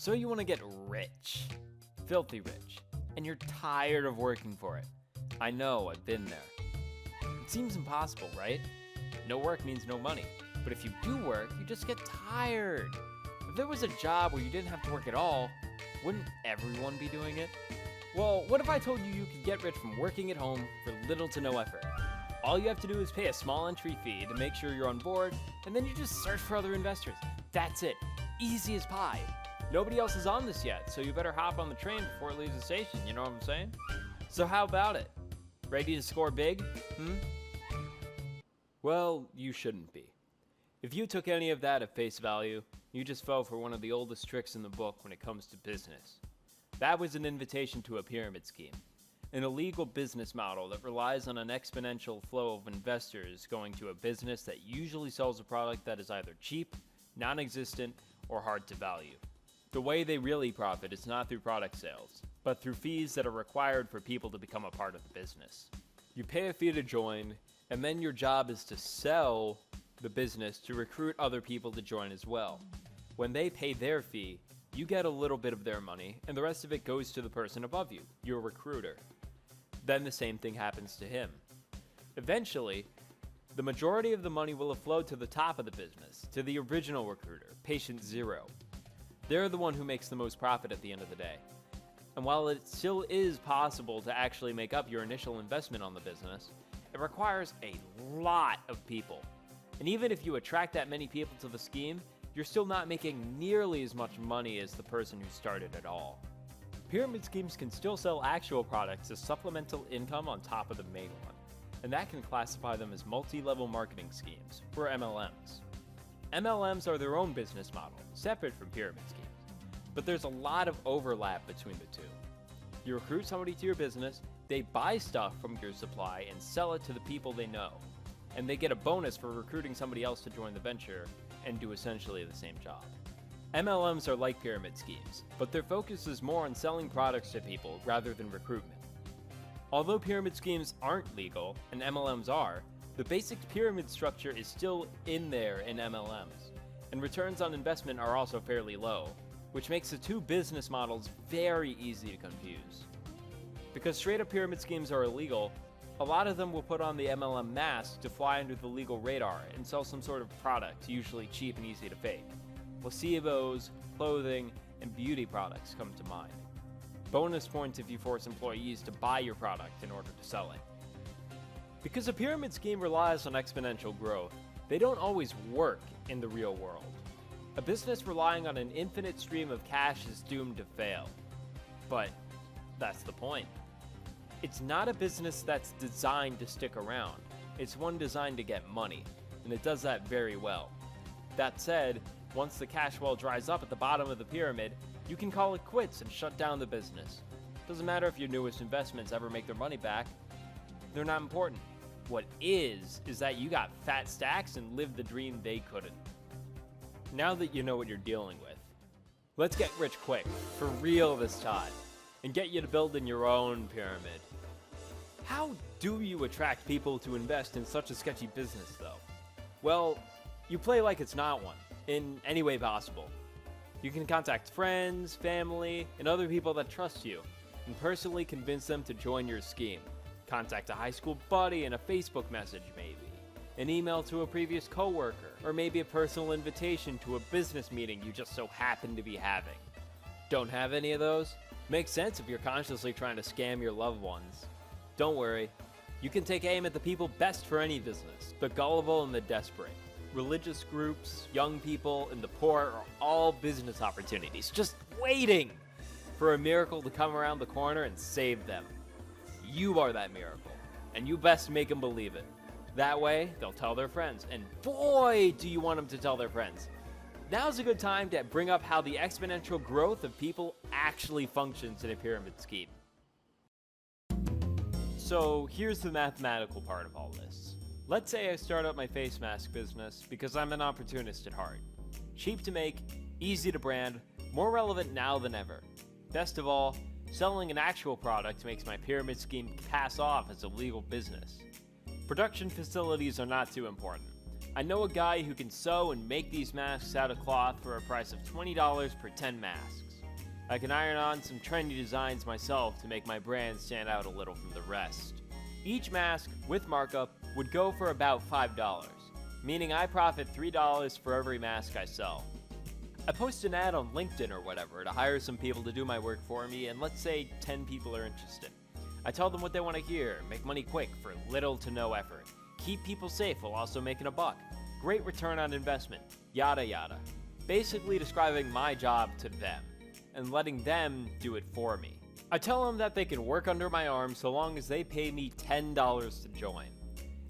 So you want to get rich, filthy rich, and you're tired of working for it. I know, I've been there. It seems impossible, right? No work means no money, but if you do work, you just get tired. If there was a job where you didn't have to work at all, wouldn't everyone be doing it? Well, what if I told you could get rich from working at home for little to no effort? All you have to do is pay a small entry fee to make sure you're on board, and then you just search for other investors. That's it. Easy as pie. Nobody else is on this yet, so you better hop on the train before it leaves the station, you know what I'm saying? So how about it? Ready to score big? Well, you shouldn't be. If you took any of that at face value, you just fell for one of the oldest tricks in the book when it comes to business. That was an invitation to a pyramid scheme, an illegal business model that relies on an exponential flow of investors going to a business that usually sells a product that is either cheap, non-existent, or hard to value. The way they really profit is not through product sales, but through fees that are required for people to become a part of the business. You pay a fee to join, and then your job is to sell the business to recruit other people to join as well. When they pay their fee, you get a little bit of their money, and the rest of it goes to the person above you, your recruiter. Then the same thing happens to him. Eventually, the majority of the money will have flowed to the top of the business, to the original recruiter, patient zero. They're the one who makes the most profit at the end of the day. And while it still is possible to actually make up your initial investment on the business, it requires a lot of people. And even if you attract that many people to the scheme, you're still not making nearly as much money as the person who started it all. Pyramid schemes can still sell actual products as supplemental income on top of the main one, and that can classify them as multi-level marketing schemes, or MLMs. MLMs are their own business model, separate from pyramid schemes, but there's a lot of overlap between the two. You recruit somebody to your business, they buy stuff from your supply and sell it to the people they know, and they get a bonus for recruiting somebody else to join the venture and do essentially the same job. MLMs are like pyramid schemes, but their focus is more on selling products to people rather than recruitment. Although pyramid schemes aren't legal, and MLMs are, the basic pyramid structure is still in there in MLMs, and returns on investment are also fairly low, which makes the two business models very easy to confuse. Because straight-up pyramid schemes are illegal, a lot of them will put on the MLM mask to fly under the legal radar and sell some sort of product, usually cheap and easy to fake. Placebos, clothing, and beauty products come to mind. Bonus points if you force employees to buy your product in order to sell it. Because a pyramid scheme relies on exponential growth, they don't always work in the real world. A business relying on an infinite stream of cash is doomed to fail. But that's the point. It's not a business that's designed to stick around. It's one designed to get money, and it does that very well. That said, once the cash well dries up at the bottom of the pyramid, you can call it quits and shut down the business. Doesn't matter if your newest investments ever make their money back. They're not important. What is that you got fat stacks and lived the dream they couldn't. Now that you know what you're dealing with, let's get rich quick, for real this time, and get you to building your own pyramid. How do you attract people to invest in such a sketchy business, though? Well, you play like it's not one, in any way possible. You can contact friends, family, and other people that trust you, and personally convince them to join your scheme. Contact a high school buddy in a Facebook message, maybe. An email to a previous coworker, or maybe a personal invitation to a business meeting you just so happen to be having. Don't have any of those? Makes sense if you're consciously trying to scam your loved ones. Don't worry, you can take aim at the people best for any business, the gullible and the desperate. Religious groups, young people, and the poor are all business opportunities, just waiting for a miracle to come around the corner and save them. You are that miracle, and you best make them believe it. That way, they'll tell their friends, and boy, do you want them to tell their friends. Now's a good time to bring up how the exponential growth of people actually functions in a pyramid scheme. So here's the mathematical part of all this. Let's say I start up my face mask business because I'm an opportunist at heart. Cheap to make, easy to brand, more relevant now than ever. Best of all, selling an actual product makes my pyramid scheme pass off as a legal business. Production facilities are not too important. I know a guy who can sew and make these masks out of cloth for a price of $20 per 10 masks. I can iron on some trendy designs myself to make my brand stand out a little from the rest. Each mask, with markup, would go for about $5, meaning I profit $3 for every mask I sell. I post an ad on LinkedIn or whatever to hire some people to do my work for me, and let's say 10 people are interested. I tell them what they want to hear, make money quick for little to no effort, keep people safe while also making a buck, great return on investment, yada yada. Basically describing my job to them, and letting them do it for me. I tell them that they can work under my arm so long as they pay me $10 to join.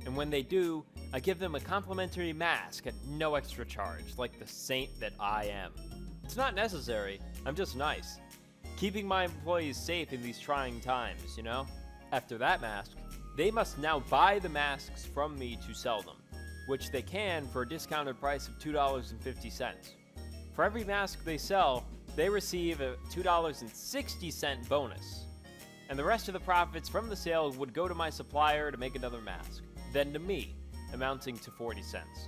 And when they do, I give them a complimentary mask at no extra charge, like the saint that I am. It's not necessary, I'm just nice. Keeping my employees safe in these trying times, you know? After that mask, they must now buy the masks from me to sell them, which they can for a discounted price of $2.50. For every mask they sell, they receive a $2.60 bonus. And the rest of the profits from the sale would go to my supplier to make another mask, then to me, amounting to 40 cents.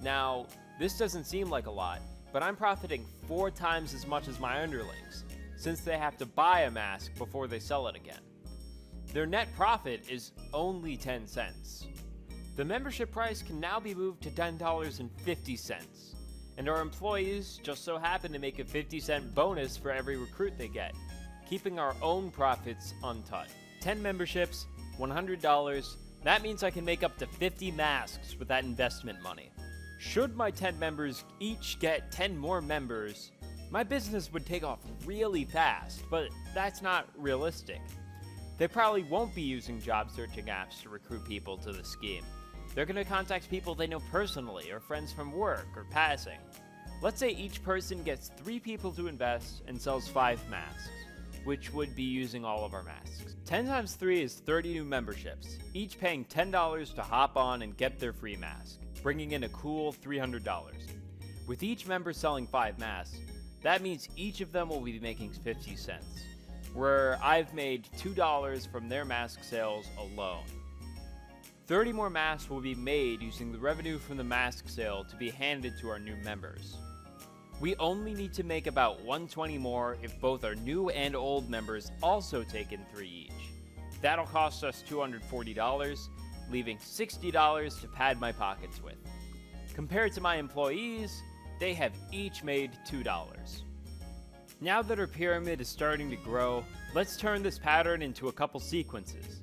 Now, this doesn't seem like a lot, but I'm profiting 4 times as much as my underlings, since they have to buy a mask before they sell it again. Their net profit is only 10 cents. The membership price can now be moved to $10.50, and our employees just so happen to make a 50-cent bonus for every recruit they get, keeping our own profits untouched. 10 memberships, $100, that means I can make up to 50 masks with that investment money. Should my 10 members each get 10 more members, my business would take off really fast, but that's not realistic. They probably won't be using job searching apps to recruit people to the scheme. They're going to contact people they know personally or friends from work or passing. Let's say each person gets 3 people to invest and sells 5 masks, which would be using all of our masks. 10 times 3 is 30 new memberships, each paying $10 to hop on and get their free mask, bringing in a cool $300. With each member selling 5 masks, that means each of them will be making 50 cents, where I've made $2 from their mask sales alone. 30 more masks will be made using the revenue from the mask sale to be handed to our new members. We only need to make about 120 more if both our new and old members also take in 3 each. That'll cost us $240, leaving $60 to pad my pockets with. Compared to my employees, they have each made $2. Now that our pyramid is starting to grow, let's turn this pattern into a couple sequences.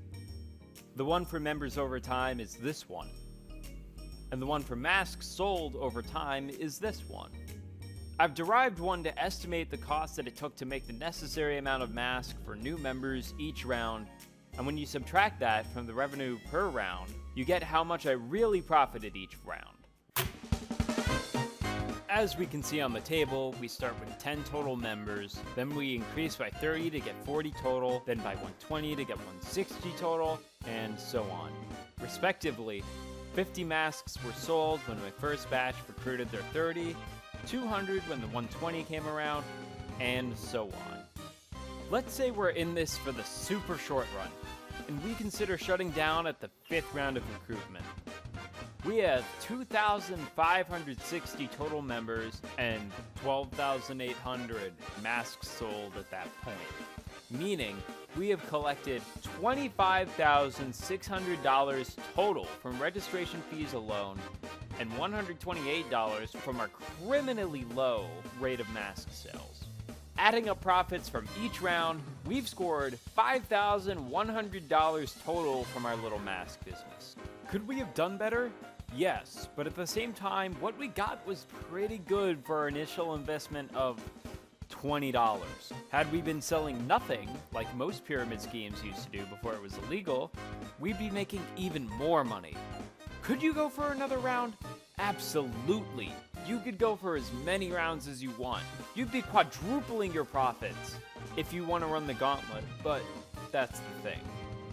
The one for members over time is this one, and the one for masks sold over time is this one. I've derived one to estimate the cost that it took to make the necessary amount of masks for new members each round, and when you subtract that from the revenue per round, you get how much I really profited each round. As we can see on the table, we start with 10 total members, then we increase by 30 to get 40 total, then by 120 to get 160 total, and so on. Respectively, 50 masks were sold when my first batch recruited their 30, 200 when the 120 came around, and so on. Let's say we're in this for the super short run, and we consider shutting down at the 5th round of recruitment. We have 2,560 total members and 12,800 masks sold at that point, meaning we have collected $25,600 total from registration fees alone and $128 from our criminally low rate of mask sales. Adding up profits from each round, we've scored $5,100 total from our little mask business. Could we have done better? Yes, but at the same time, what we got was pretty good for our initial investment of $20. Had we been selling nothing, like most pyramid schemes used to do before it was illegal, we'd be making even more money. Could you go for another round? Absolutely. You could go for as many rounds as you want. You'd be quadrupling your profits if you want to run the gauntlet, but that's the thing.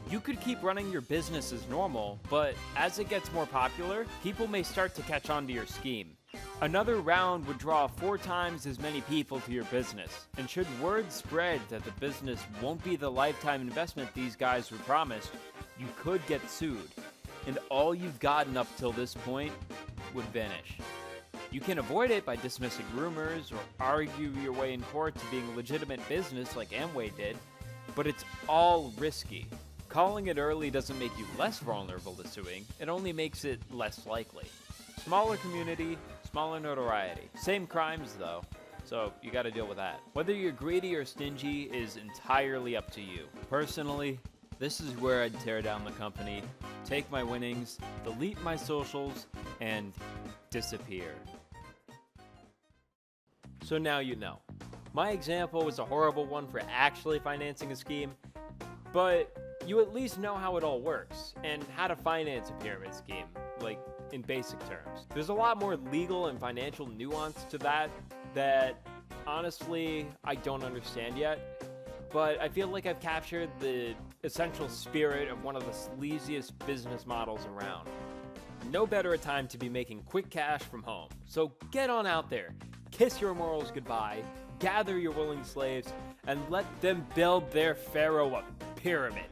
You could keep running your business as normal, but as it gets more popular, people may start to catch on to your scheme. Another round would draw 4 times as many people to your business, and should word spread that the business won't be the lifetime investment these guys were promised, you could get sued. And all you've gotten up till this point would vanish. You can avoid it by dismissing rumors or argue your way in court to being a legitimate business like Amway did, but it's all risky. Calling it early doesn't make you less vulnerable to suing, it only makes it less likely. Smaller community, smaller notoriety. Same crimes though, so you gotta deal with that. Whether you're greedy or stingy is entirely up to you. Personally, this is where I'd tear down the company, take my winnings, delete my socials, and disappear. So now you know. My example was a horrible one for actually financing a scheme, but you at least know how it all works and how to finance a pyramid scheme, like in basic terms. There's a lot more legal and financial nuance to that honestly I don't understand yet, but I feel like I've captured the essential spirit of one of the sleaziest business models around. No better a time to be making quick cash from home. So get on out there, kiss your morals goodbye, gather your willing slaves, and let them build their pharaoh a pyramid.